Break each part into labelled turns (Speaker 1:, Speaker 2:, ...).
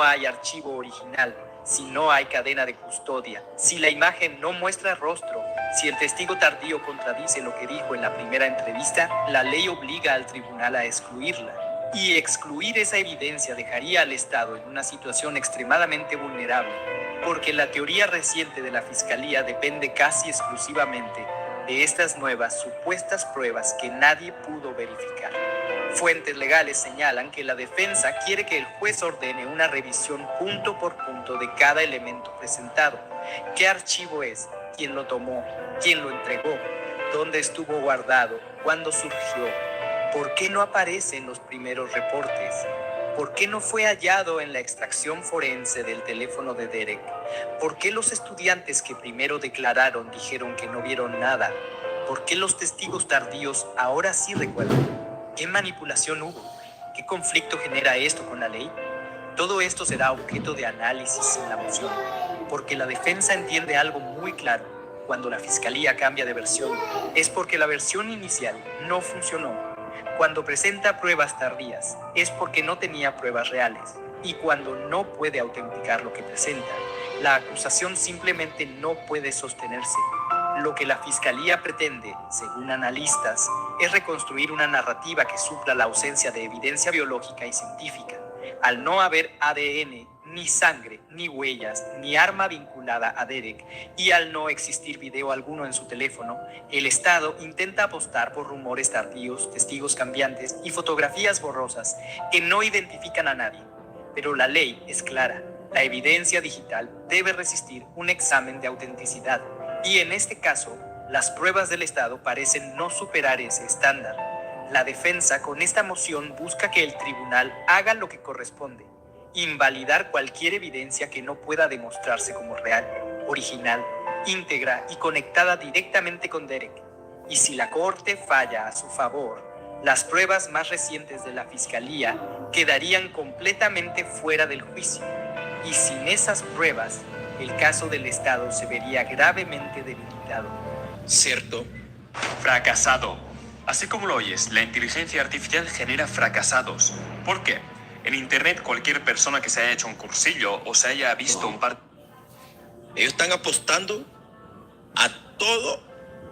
Speaker 1: hay archivo original, si no hay cadena de custodia, si la imagen no muestra rostro, si el testigo tardío contradice lo que dijo en la primera entrevista, la ley obliga al tribunal a excluirla. Y excluir esa evidencia dejaría al Estado en una situación extremadamente vulnerable, porque la teoría reciente de la Fiscalía depende casi exclusivamente de estas nuevas supuestas pruebas que nadie pudo verificar. Fuentes legales señalan que la defensa quiere que el juez ordene una revisión punto por punto de cada elemento presentado. ¿Qué archivo es? ¿Quién lo tomó? ¿Quién lo entregó? ¿Dónde estuvo guardado? ¿Cuándo surgió? ¿Por qué no aparece en los primeros reportes? ¿Por qué no fue hallado en la extracción forense del teléfono de Derek? ¿Por qué los estudiantes que primero declararon dijeron que no vieron nada? ¿Por qué los testigos tardíos ahora sí recuerdan? ¿Qué manipulación hubo? ¿Qué conflicto genera esto con la ley? Todo esto será objeto de análisis en la moción, porque la defensa entiende algo muy claro. Cuando la fiscalía cambia de versión, es porque la versión inicial no funcionó. Cuando presenta pruebas tardías, es porque no tenía pruebas reales. Y cuando no puede autenticar lo que presenta, la acusación simplemente no puede sostenerse. Lo que la Fiscalía pretende, según analistas, es reconstruir una narrativa que supla la ausencia de evidencia biológica y científica. Al no haber ADN, ni sangre, ni huellas, ni arma vinculada a Derek, y al no existir video alguno en su teléfono, el Estado intenta apostar por rumores tardíos, testigos cambiantes y fotografías borrosas que no identifican a nadie. Pero la ley es clara. La evidencia digital debe resistir un examen de autenticidad. Y en este caso, las pruebas del Estado parecen no superar ese estándar. La defensa con esta moción busca que el tribunal haga lo que corresponde, invalidar cualquier evidencia que no pueda demostrarse como real, original, íntegra y conectada directamente con Derek. Y si la Corte falla a su favor, las pruebas más recientes de la Fiscalía quedarían completamente fuera del juicio. Y sin esas pruebas, el caso del Estado se vería gravemente debilitado.
Speaker 2: ¿Cierto?
Speaker 3: Fracasado. Así como lo oyes, la inteligencia artificial genera fracasados. ¿Por qué? En Internet cualquier persona que se haya hecho un cursillo o se haya visto un par...
Speaker 2: Ellos están apostando a todo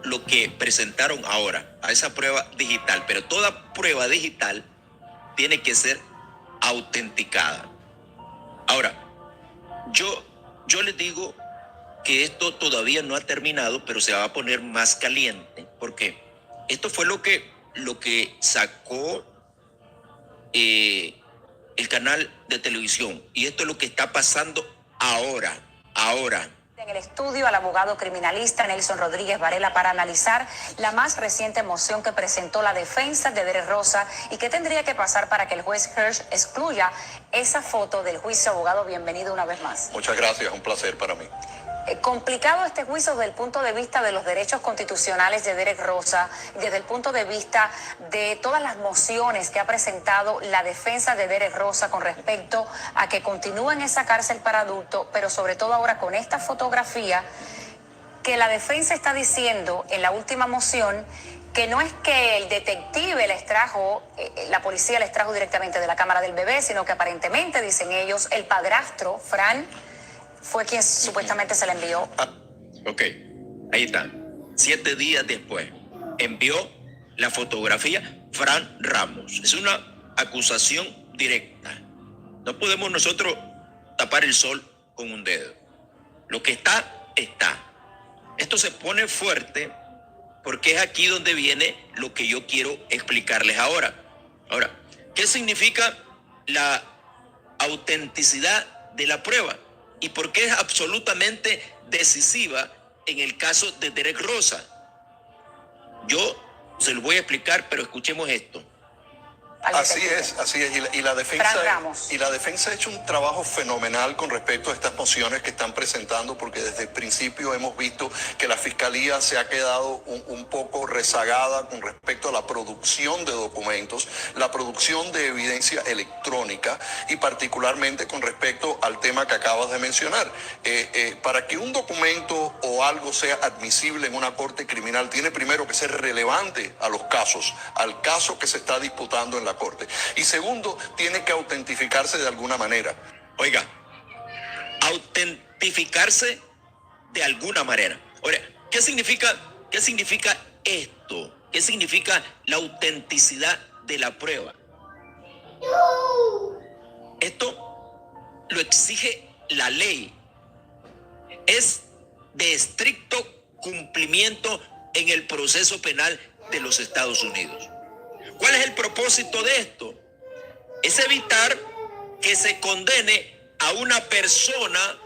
Speaker 2: lo que presentaron ahora, a esa prueba digital. Pero toda prueba digital tiene que ser autenticada. Ahora, yo les digo que esto todavía no ha terminado, pero se va a poner más caliente. ¿Por qué? Esto fue lo que sacó el canal de televisión. Y esto es lo que está pasando ahora.
Speaker 4: En el estudio al abogado criminalista Nelson Rodríguez Varela para analizar la más reciente moción que presentó la defensa de Derek Rosa y qué tendría que pasar para que el juez Hirsch excluya esa foto del juicio. Abogado, bienvenido una vez más.
Speaker 5: Muchas gracias, un placer para mí.
Speaker 4: Complicado este juicio desde el punto de vista de los derechos constitucionales de Derek Rosa, desde el punto de vista de todas las mociones que ha presentado la defensa de Derek Rosa con respecto a que continúe en esa cárcel para adultos, pero sobre todo ahora con esta fotografía que la defensa está diciendo en la última moción que no es que el detective les trajo, la policía les trajo directamente de la cámara del bebé, sino que aparentemente, dicen ellos, el padrastro, Fran, fue quien supuestamente se la envió.
Speaker 2: Ok, ahí está. 7 días después, envió la fotografía Fran Ramos. Es una acusación directa. No podemos nosotros tapar el sol con un dedo. Lo que está, está. Esto se pone fuerte porque es aquí donde viene lo que yo quiero explicarles ahora. Ahora, ¿qué significa la autenticidad de la prueba? ¿Y por qué es absolutamente decisiva en el caso de Derek Rosa? Yo se lo voy a explicar, pero escuchemos esto.
Speaker 5: Así es. Y la defensa ha hecho un trabajo fenomenal con respecto a estas mociones que están presentando, porque desde el principio hemos visto que la Fiscalía se ha quedado un poco rezagada con respecto a la producción de documentos, la producción de evidencia electrónica y particularmente con respecto al tema que acabas de mencionar. Para que un documento o algo sea admisible en una corte criminal, tiene primero que ser relevante a los casos, al caso que se está disputando en la corte. Y segundo, tiene que autentificarse de alguna manera.
Speaker 2: Oiga, autentificarse de alguna manera. Ahora, ¿qué significa esto? ¿Qué significa la autenticidad de la prueba? Esto lo exige la ley. Es de estricto cumplimiento en el proceso penal de los Estados Unidos. ¿Cuál es el propósito de esto? Es evitar que se condene a una persona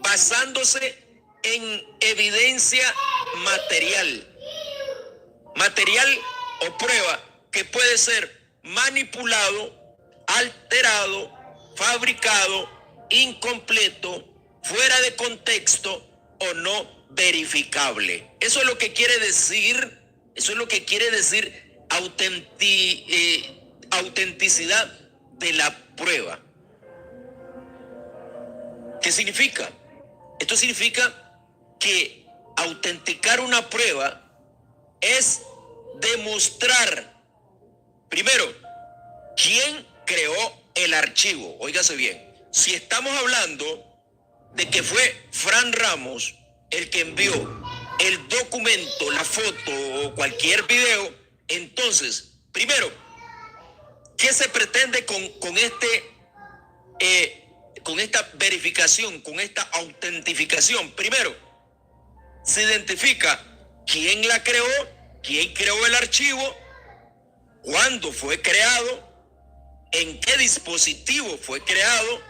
Speaker 2: basándose en evidencia material o prueba que puede ser manipulado, alterado, fabricado, incompleto, fuera de contexto o no verificable. Eso es lo que quiere decir, autenticidad de la prueba. ¿Qué significa? Esto significa que autenticar una prueba es demostrar, primero, quién creó el archivo. Óigase bien, si estamos hablando de que fue Fran Ramos el que envió el documento, la foto o cualquier video, entonces, primero, ¿qué se pretende con esta verificación, con esta autentificación? Primero, se identifica quién la creó, quién creó el archivo, cuándo fue creado, en qué dispositivo fue creado,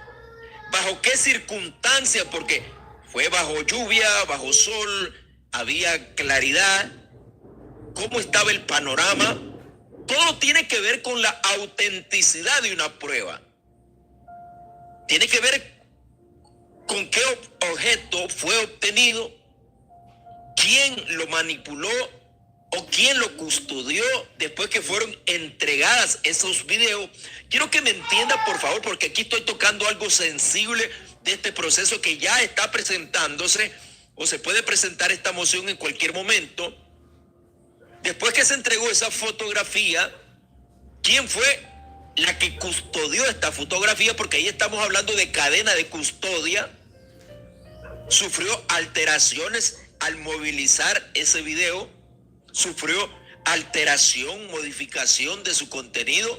Speaker 2: bajo qué circunstancias, porque fue bajo lluvia, bajo sol, había claridad, cómo estaba el panorama. Todo tiene que ver con la autenticidad de una prueba. Tiene que ver con qué objeto fue obtenido, quién lo manipuló o quién lo custodió después que fueron entregadas esos videos. Quiero que me entienda, por favor, porque aquí estoy tocando algo sensible de este proceso que ya está presentándose, o se puede presentar esta moción en cualquier momento. Después que se entregó esa fotografía, ¿quién fue la que custodió esta fotografía? Porque ahí estamos hablando de cadena de custodia. Sufrió alteraciones al movilizar ese video, sufrió alteración, modificación de su contenido.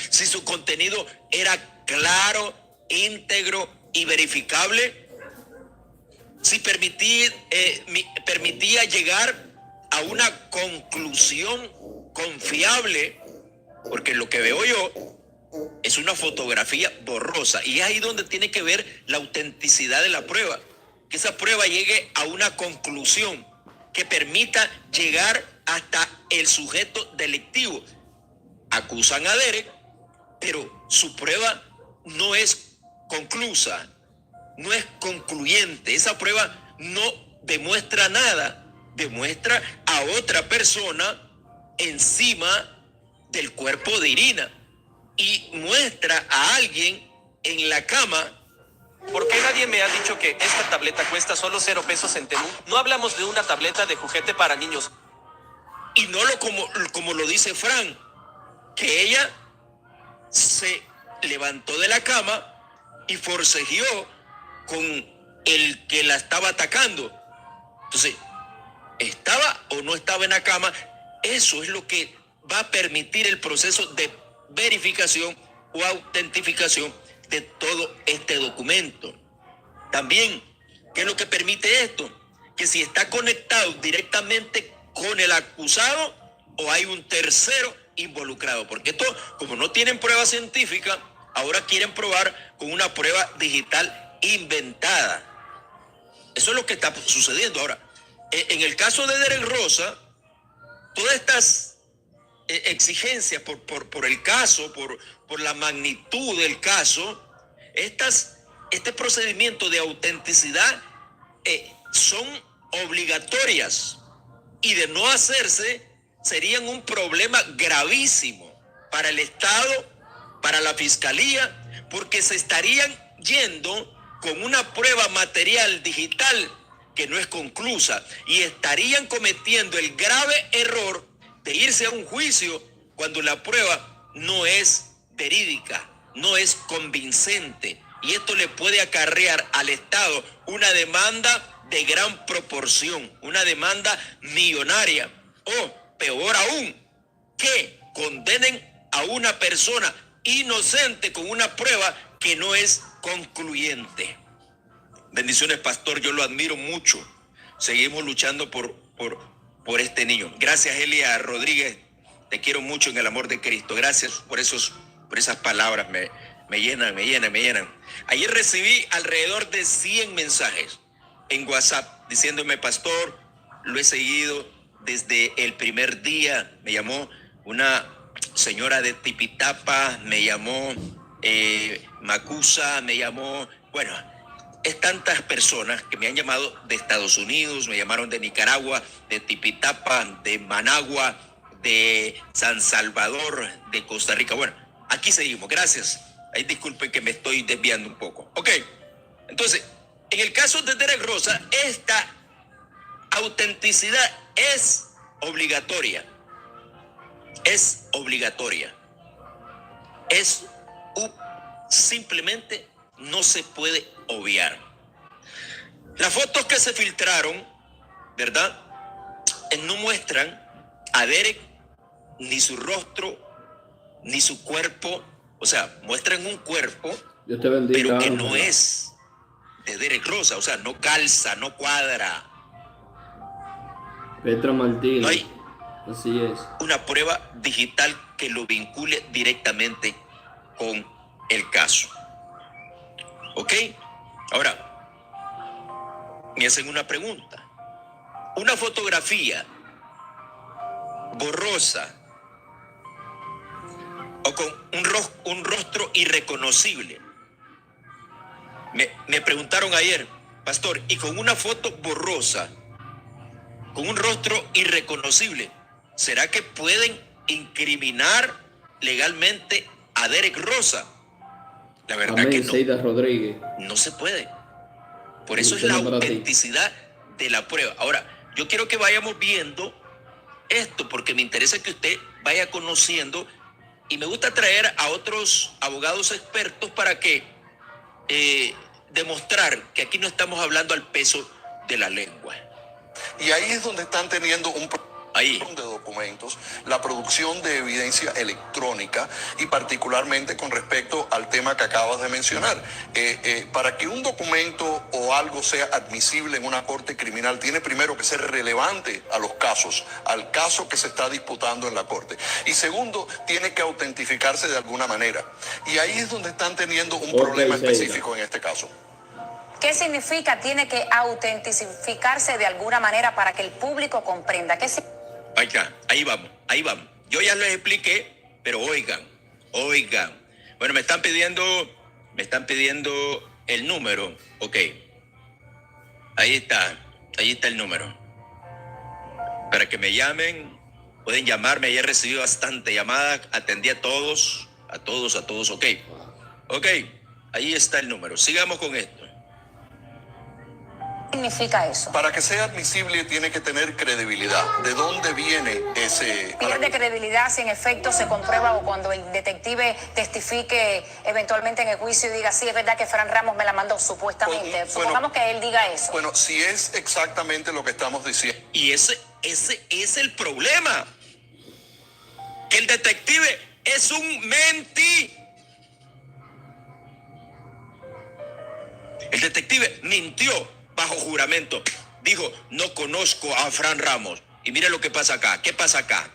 Speaker 2: Si su contenido era claro, íntegro y verificable, si permitía llegar a una conclusión confiable, porque lo que veo yo es una fotografía borrosa, y es ahí donde tiene que ver la autenticidad de la prueba, que esa prueba llegue a una conclusión que permita llegar hasta el sujeto delictivo. Acusan a Derek, pero su prueba no es conclusa, no es concluyente. Esa prueba no demuestra nada, demuestra a otra persona encima del cuerpo de Irina y muestra a alguien en la cama.
Speaker 6: ¿Por qué nadie me ha dicho que esta tableta cuesta solo 0 pesos en Temu? No hablamos de una tableta de juguete para niños.
Speaker 2: Y no como lo dice Fran, que ella se levantó de la cama y forcejeó con el que la estaba atacando. Entonces, ¿estaba o no estaba en la cama? Eso es lo que va a permitir el proceso de verificación o autentificación de todo este documento. También, ¿qué es lo que permite esto? Que si está conectado directamente con el acusado o hay un tercero involucrado, porque esto, como no tienen prueba científica, ahora quieren probar con una prueba digital inventada. Eso es lo que está sucediendo ahora. En el caso de Derek Rosa, todas estas exigencias por el caso, por la magnitud del caso, este procedimiento de autenticidad son obligatorias, y de no hacerse serían un problema gravísimo para el Estado, para la Fiscalía, porque se estarían yendo con una prueba material digital que no es conclusa, y estarían cometiendo el grave error de irse a un juicio cuando la prueba no es verídica. no es convincente y esto le puede acarrear al Estado una demanda de gran proporción, una demanda millonaria, o peor aún, que condenen a una persona inocente con una prueba que no es concluyente. Bendiciones, pastor, yo lo admiro mucho. Seguimos luchando por este niño. Gracias, Elia Rodríguez, te quiero mucho en el amor de Cristo. Gracias por esas palabras, me llenan. Ayer recibí alrededor de 100 mensajes en WhatsApp diciéndome, pastor, lo he seguido desde el primer día. Me llamó una señora de Tipitapa, me llamó Macusa, me llamó, bueno, es tantas personas que me han llamado de Estados Unidos, me llamaron de Nicaragua, de Tipitapa, de Managua, de San Salvador, de Costa Rica. Bueno, aquí seguimos, gracias. Ahí disculpen que me estoy desviando un poco. Ok, entonces, en el caso de Derek Rosa, esta autenticidad es obligatoria. Simplemente no se puede obviar. Las fotos que se filtraron, ¿verdad? No muestran a Derek ni su rostro, ni su cuerpo. O sea, muestran un cuerpo,
Speaker 7: Dios te bendiga,
Speaker 2: pero que no es de Derek Rosa. O sea, no calza, no cuadra.
Speaker 7: Petra Martínez.
Speaker 2: No hay
Speaker 7: así es.
Speaker 2: una prueba digital que lo vincule directamente con el caso. ¿Ok? Ahora, me hacen una pregunta. Una fotografía borrosa o con un rostro irreconocible. Me preguntaron ayer, pastor, y con una foto borrosa, con un rostro irreconocible, ¿será que pueden incriminar legalmente a Derek Rosa? La verdad
Speaker 7: Amén,
Speaker 2: que no.
Speaker 7: Seida Rodríguez.
Speaker 2: No se puede. Por eso es la autenticidad de la prueba. Ahora, yo quiero que vayamos viendo esto porque me interesa que usted vaya conociendo y me gusta traer a otros abogados expertos para que demostrar que aquí no estamos hablando al peso de la lengua.
Speaker 5: Y ahí es donde están teniendo un problema de documentos, la producción de evidencia electrónica y particularmente con respecto al tema que acabas de mencionar. Para que un documento o algo sea admisible en una corte criminal tiene primero que ser relevante a los casos, al caso que se está disputando en la corte. Y segundo, tiene que autentificarse de alguna manera. Y ahí es donde están teniendo un problema específico en este caso.
Speaker 4: ¿Qué significa tiene que autentificarse de alguna manera para que el público comprenda?
Speaker 2: Ahí vamos. Yo ya les expliqué, pero oigan. Bueno, me están pidiendo el número. Ok. Ahí está el número. Para que me llamen, pueden llamarme. Ayer recibí bastante llamadas, atendí a todos. Ok. Ahí está el número. Sigamos con esto.
Speaker 4: ¿Qué significa eso?
Speaker 5: Para que sea admisible tiene que tener credibilidad. ¿De dónde viene ese...?
Speaker 4: Pierde credibilidad si en efecto se comprueba o cuando el detective testifique eventualmente en el juicio y diga, sí, es verdad que Fran Ramos me la mandó supuestamente. Supongamos que él diga eso.
Speaker 5: Bueno, si es exactamente lo que estamos diciendo.
Speaker 2: Y ese es el problema. Que el detective es un mentí. El detective mintió bajo juramento. Dijo, no conozco a Fran Ramos. Y mire lo que pasa acá. ¿Qué pasa acá?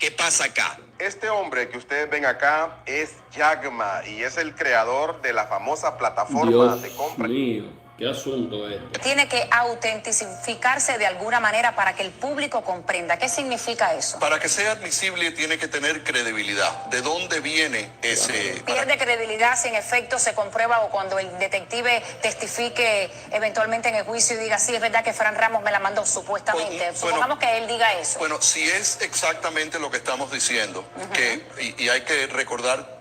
Speaker 8: Este hombre que ustedes ven acá es Yagma y es el creador de la famosa plataforma de compra.
Speaker 7: Dios mío, qué asunto es.
Speaker 4: Tiene que autentificarse de alguna manera para que el público comprenda. ¿Qué significa eso?
Speaker 5: Para que sea admisible tiene que tener credibilidad. ¿De dónde viene ese...?
Speaker 4: Pierde credibilidad si en efecto se comprueba o cuando el detective testifique eventualmente en el juicio y diga, sí, es verdad que Fran Ramos me la mandó supuestamente. Supongamos que él diga eso.
Speaker 5: Bueno, si es exactamente lo que estamos diciendo, y hay que recordar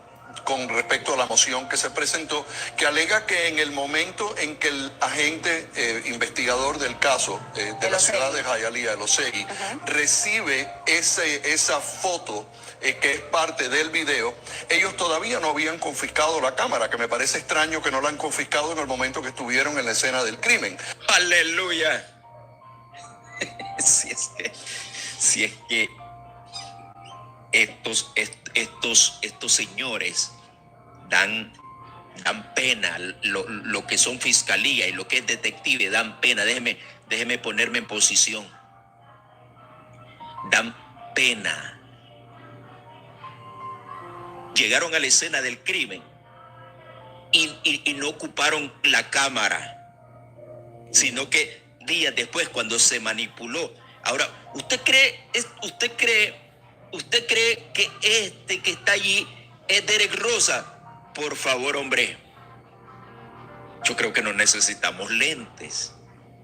Speaker 5: con respecto a la moción que se presentó, que alega que en el momento en que el agente investigador del caso de la ciudad de Hialeah, el Osegui, recibe esa foto que es parte del video, ellos todavía no habían confiscado la cámara, que me parece extraño que no la han confiscado en el momento que estuvieron en la escena del crimen.
Speaker 2: ¡Aleluya! Si es que estos señores dan pena, lo que son fiscalía y lo que es detective dan pena. Déjeme ponerme en posición. Dan pena. Llegaron a la escena del crimen y no ocuparon la cámara, sino que días después, cuando se manipuló. Ahora, ¿usted cree que este que está allí es Derek Rosa? Por favor, hombre. Yo creo que no necesitamos lentes.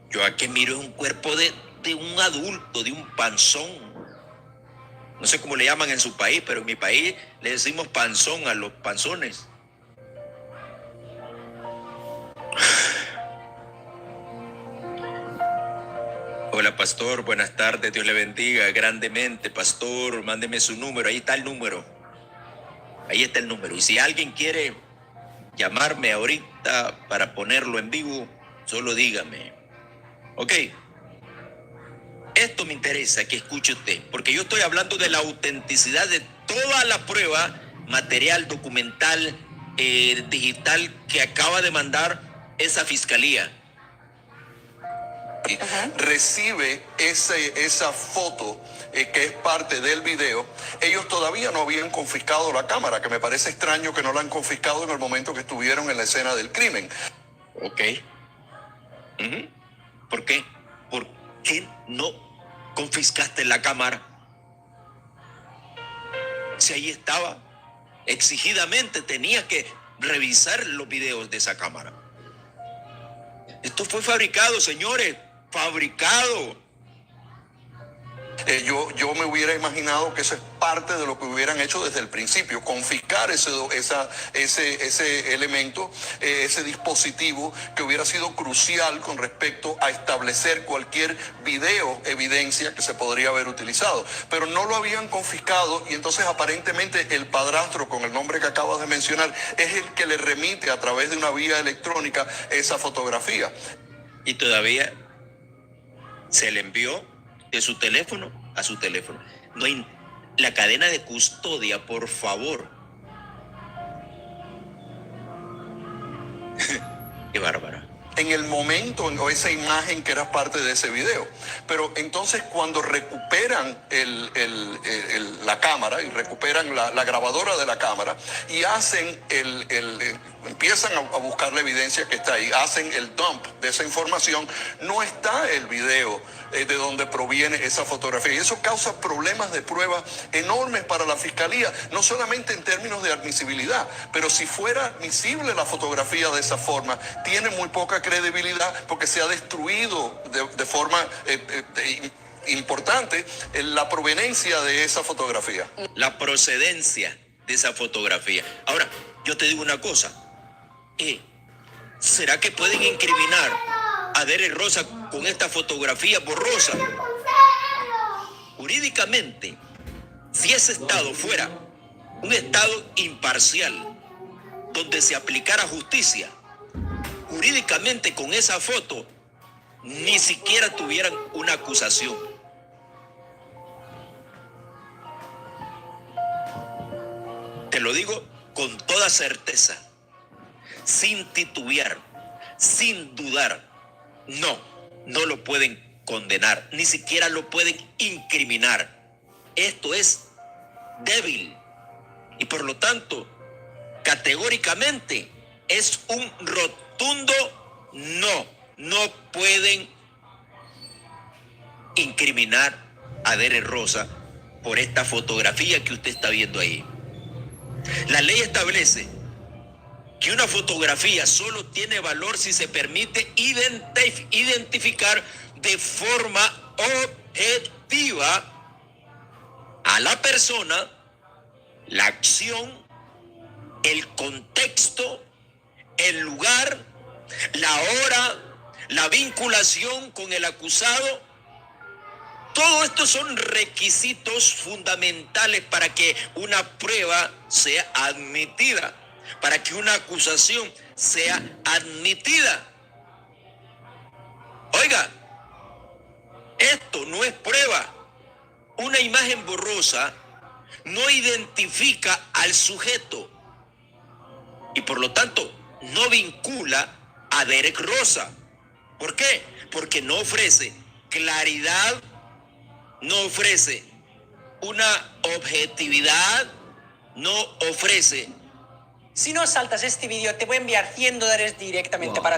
Speaker 2: Yo aquí miro un cuerpo de un adulto, de un panzón. No sé cómo le llaman en su país, pero en mi país le decimos panzón a los panzones. Hola, pastor, buenas tardes, Dios le bendiga grandemente. Pastor, mándeme su número, ahí está el número. Ahí está el número. Y si alguien quiere llamarme ahorita para ponerlo en vivo, solo dígame. Ok. Esto me interesa que escuche usted, porque yo estoy hablando de la autenticidad de toda la prueba material, documental, digital que acaba de mandar esa fiscalía.
Speaker 5: Recibe esa foto que es parte del video, ellos todavía no habían confiscado la cámara, que me parece extraño que no la han confiscado en el momento que estuvieron en la escena del crimen.
Speaker 2: Ok. ¿Por qué? ¿Por qué no confiscaste la cámara? Si ahí estaba, exigidamente tenías que revisar los videos de esa cámara. Esto fue fabricado, señores, fabricado.
Speaker 5: Yo me hubiera imaginado que eso es parte de lo que hubieran hecho desde el principio, confiscar ese elemento, ese dispositivo que hubiera sido crucial con respecto a establecer cualquier video evidencia que se podría haber utilizado. Pero no lo habían confiscado y entonces aparentemente el padrastro, con el nombre que acabas de mencionar, es el que le remite a través de una vía electrónica esa fotografía.
Speaker 2: Y todavía se le envió de su teléfono a su teléfono. No hay la cadena de custodia, por favor. Qué bárbara.
Speaker 5: En el momento, o esa imagen que era parte de ese video. Pero entonces cuando recuperan la cámara y recuperan la grabadora de la cámara y hacen empiezan a buscar la evidencia que está ahí, hacen el dump de esa información, no está el video de donde proviene esa fotografía. Y eso causa problemas de prueba enormes para la fiscalía, no solamente en términos de admisibilidad, pero si fuera admisible la fotografía de esa forma, tiene muy poca credibilidad porque se ha destruido de forma importante la proveniencia de esa fotografía.
Speaker 2: La procedencia de esa fotografía. Ahora, yo te digo una cosa. ¿Será que pueden incriminar a Derek Rosa con esta fotografía borrosa? Jurídicamente, si ese estado fuera un estado imparcial, donde se aplicara justicia, jurídicamente con esa foto ni siquiera tuvieran una acusación. Te lo digo con toda certeza, sin titubear, sin dudar. No lo pueden condenar, ni siquiera lo pueden incriminar. Esto es débil y por lo tanto, categóricamente es un rotundo no. No pueden incriminar a Derek Rosa por esta fotografía que usted está viendo ahí. La ley establece que una fotografía solo tiene valor si se permite identificar de forma objetiva a la persona, la acción el contexto, el lugar, la hora, la vinculación con el acusado. Todo esto son requisitos fundamentales para que una prueba sea admitida, para que una acusación sea admitida. Oiga, esto no es prueba. Una imagen borrosa no identifica al sujeto y por lo tanto no vincula a Derek Rosa. ¿Por qué? Porque no ofrece claridad, no ofrece una objetividad, no ofrece.
Speaker 9: Si no saltas este vídeo, te voy a enviar $100 directamente para